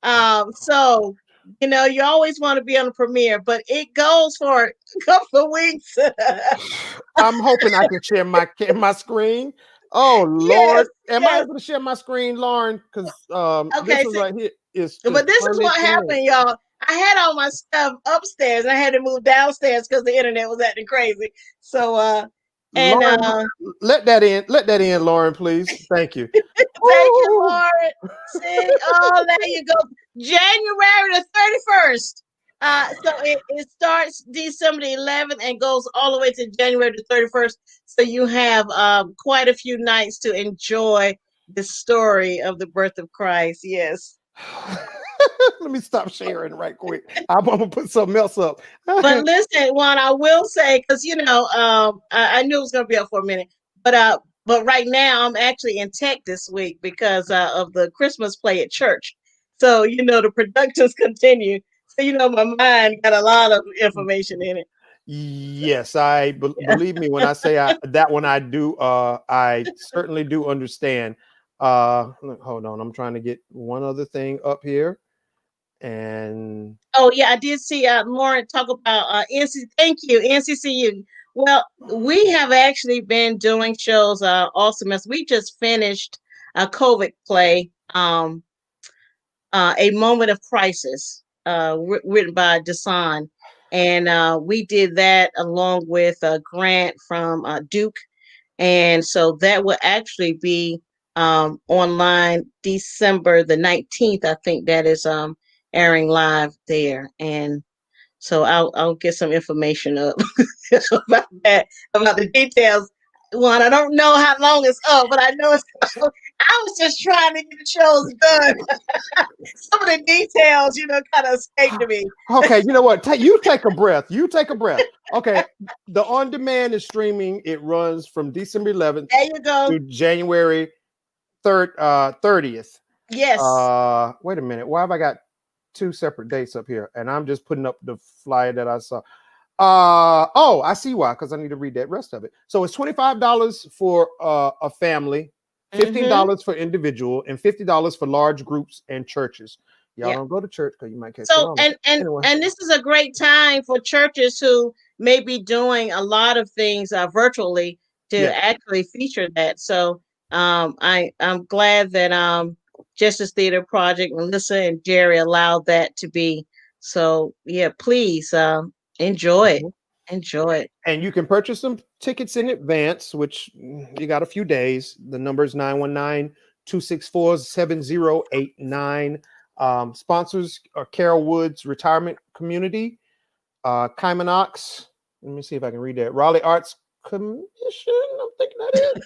11th. So you always want to be on the premiere, but it goes for a couple of weeks. I'm hoping I can share my screen. Oh Yes, Lord, am I yes. able to share my screen, Lauren? Because this Okay, one so, right here is but just this is turned what into me. happened, y'all. I had all my stuff upstairs, and I had to move downstairs because the internet was acting crazy. So, and Lauren, let that in. Let that in, Lauren, please. Thank you. thank you, Ooh. Lauren. See, oh, there you go. January the 31st. So it starts December the 11th and goes all the way to January the 31st. So you have quite a few nights to enjoy the story of the birth of Christ. Yes. Let me stop sharing right quick. I'm gonna put something else up. But listen, Juan, I will say, because I knew it was gonna be up for a minute, but right now I'm actually in tech this week because of the Christmas play at church. So the productions continue. So my mind got a lot of information in it. Yes, I believe me when I say that one I do. I certainly do understand. Look, hold on, I'm trying to get one other thing up here, and Oh yeah, I did see Lauren talk about NC. Thank you, NCCU. Well, we have actually been doing shows all semester. We just finished a COVID play. A Moment of Crisis, written by Desan. And we did that along with a grant from Duke. And so that will actually be online December the 19th. I think that is airing live there. And so I'll get some information up about that, about the details. One, I don't know how long it's up, but I know it's. I was just trying to get the shows done. Some of the details, kind of escaped me. okay, you know what? You take a breath. You take a breath. Okay, the on demand is streaming. It runs from December 11th There you go. to January 30th. Yes. Wait a minute. Why have I got two separate dates up here? And I'm just putting up the flyer that I saw. Oh, I see why, because I need to read that rest of it. So it's $25 for a family, $15 for individual, and $50 for large groups and churches. Y'all Yeah. don't go to church because you might catch So corona. Anyway. and this is a great time for churches who may be doing a lot of things virtually to Yeah. actually feature that. So I'm glad that Justice Theater Project, Melissa and Jerry allowed that to be. So yeah, please enjoy it. Mhm. Enjoy it. And you can purchase some tickets in advance, which you got a few days. The number is 919-264-7089. Sponsors are Carol Woods Retirement Community, Kaimanox. Let me see if I can read that. Raleigh Arts Commission, I'm thinking that is.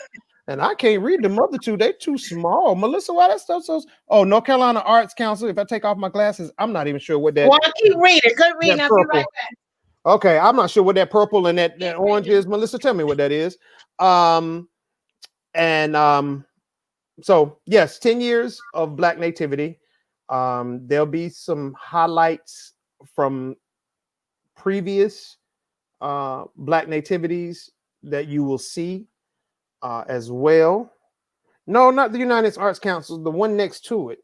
And I can't read them other two. They're too small. Melissa, why that stuff so? Oh, North Carolina Arts Council. If I take off my glasses, I'm not even sure what that. Well, I keep reading. Keep reading. That I'll be right purple. back. Okay, I'm not sure what that purple and that orange Reading. is. Melissa, tell me what that is. And so yes, 10 years of Black Nativity. There'll be some highlights from previous Black Nativities that you will see as well. No, not the United Arts Council, the one next to it.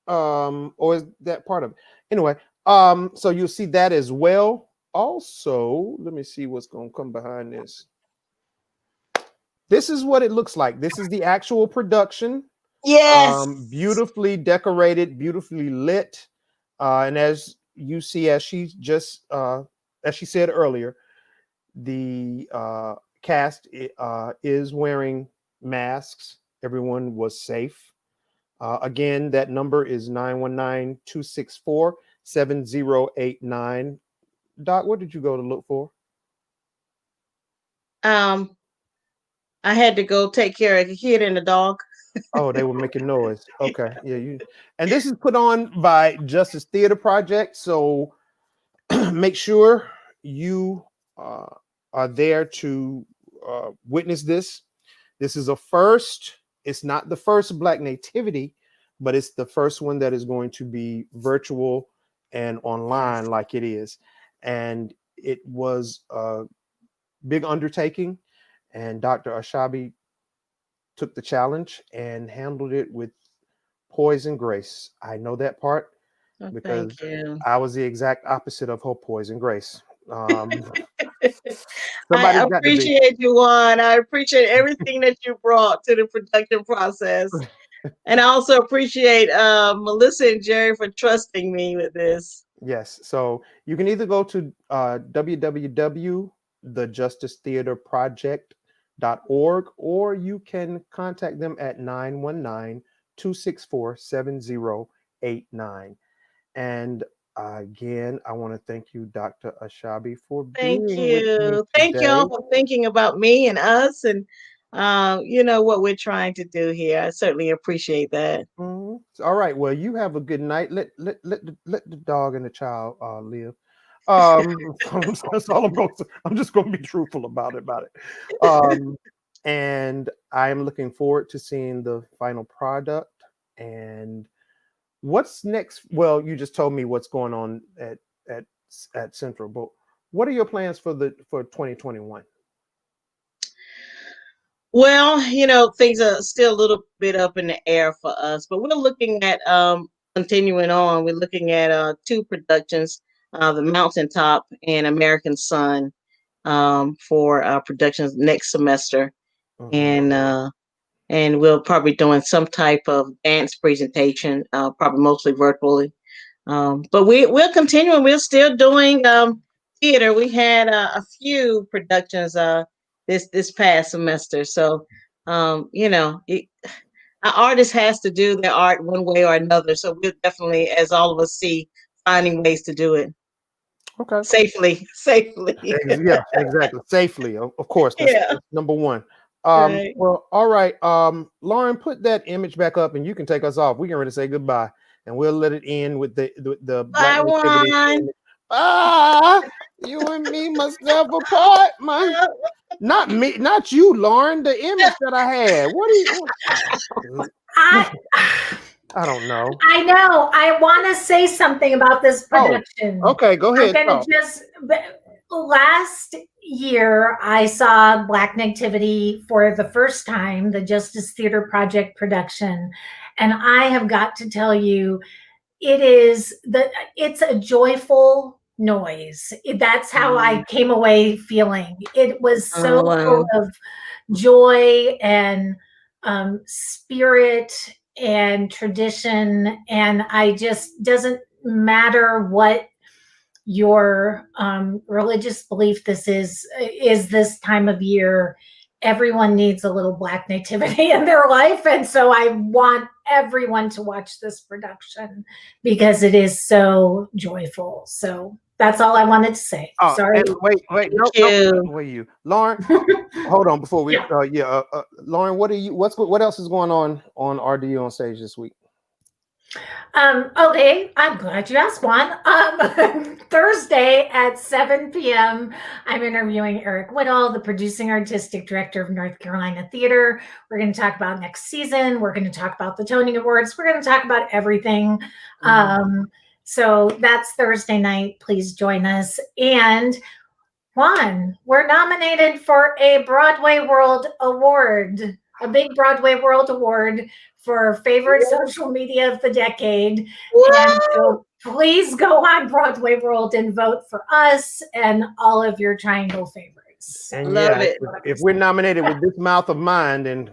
Or is that part of it? Anyway, so you'll see that as well. Also, let me see what's going to come behind this. This is what it looks like. This is the actual production. Yes. Beautifully decorated, beautifully lit. And as you see, as she said earlier, the cast is wearing masks. Everyone was safe. Again, that number is 919-264-7089. Doc, what did you go to look for? I had to go take care of the kid and the dog. Oh, they were making noise. Okay. Yeah, and this is put on by Justice Theater Project. So make sure you are there to witness this. This is a first. It's not the first Black Nativity, but it's the first one that is going to be virtual and online like it is. And it was a big undertaking, and Dr. Asabi took the challenge and handled it with poise and grace. I know that part Oh, because thank you. I was the exact opposite of her poise and grace. I Somebody's got to be. appreciate you, Juan. I appreciate everything that you brought to the production process. And I also appreciate Melissa and Jerry for trusting me with this. Yes. So you can either go to www.thejusticetheaterproject.org, or you can contact them at 919-264-7089. And again, I want to thank you, Dr. Asabi, for Thank being with me you. Thank today. y'all for thinking about me and us and what we're trying to do here. I certainly appreciate that. Mhm. All right. Well, you have a good night. Let the dog and the child live. That's all I'm going to. I'm just going to be truthful about it. And I am looking forward to seeing the final product. And what's next? Well, you just told me what's going on at at Central, but what are your plans for 2021? Well, things are still a little bit up in the air for us, but we're looking at continuing on. We're looking at two productions, The Mountaintop and American Sun, for productions next semester. Mhm. And we'll probably doing some type of dance presentation, probably mostly virtually. But we're continuing. We're still doing theater. We had a few productions this past semester. So our artist has to do their art one way or another. So we'll definitely, as all of us see, finding ways to do it Okay. safely. Safely. Yeah, exactly. Safely, of course. Yeah. That's number one. Right. Well, all right. Lauren, put that image back up, and you can take us off. We can ready to say goodbye, and we'll let it end with the Black Bye, Nativity. Juan. Ah, you and me must never part, man. Not me, not you, Lauren. The image that I had. What do you? I I don't know. I know. I want to say something about this Oh, production. okay. Go I'm ahead. gonna just. Last year, I saw Black Nativity for the first time, the Justice Theater Project production, and I have got to tell you, it's a joyful noise. That's how I came away feeling. It was so full of joy and spirit and tradition, and I just doesn't matter what your religious belief this is this time of year. Everyone needs a little Black Nativity in their life, and so I want everyone to watch this production because it is so joyful. So that's all I wanted to say. Oh, Sorry. wait, no, wait, you, Lauren. Hold on before we. Lauren, what else is going on RDU on stage this week? Okay, I'm glad you asked, Juan. Thursday at 7 p.m., I'm interviewing Eric Whittle, the producing artistic director of North Carolina Theater. We're going to talk about next season. We're going to talk about the Tony Awards. We're going to talk about everything. So that's Thursday night. Please join us. And Juan, we're nominated for a Broadway World Award, a big Broadway World Award for favorite social media of the decade. And so please go on Broadway World and vote for us and all of your Triangle favorites. And love it. If we're nominated with this mouth of mine, then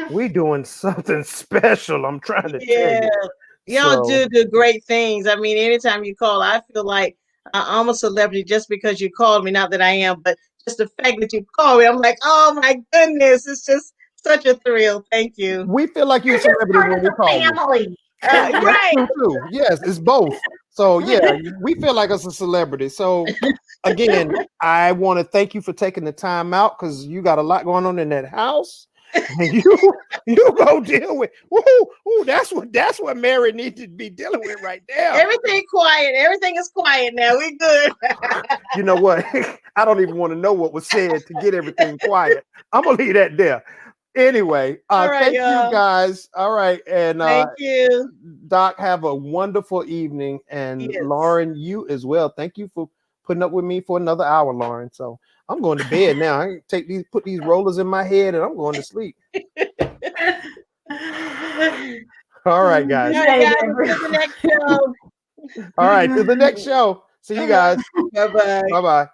we doing something special. I'm trying to tell you. Y'all do great things. I mean, anytime you call, I feel like I'm a celebrity just because you called me. Not that I am, but just the fact that you called me, I'm like, oh my goodness, it's just such a thrill. Thank you. We feel like you're a celebrity when we call you. Right. Too. Yes, it's both. So yeah, we feel like it's a celebrity. So again, I want to thank you for taking the time out because you got a lot going on in that house. And you go deal with that's what Mary needs to be dealing with right now. Everything quiet. Everything is quiet now. We good. You know what? I don't even want to know what was said to get everything quiet. I'm gonna leave that there. Anyway, All right, thank you y'all. guys. All right, and Thank you. Doc, have a wonderful evening, and Yes. Lauren, you as well. Thank you for putting up with me for another hour, Lauren. So I'm going to bed now. I put these rollers in my head, and I'm going to sleep. All right, guys. All right, guys. Until the next show. All right, to the next show. See you guys. Bye-bye. Bye-bye.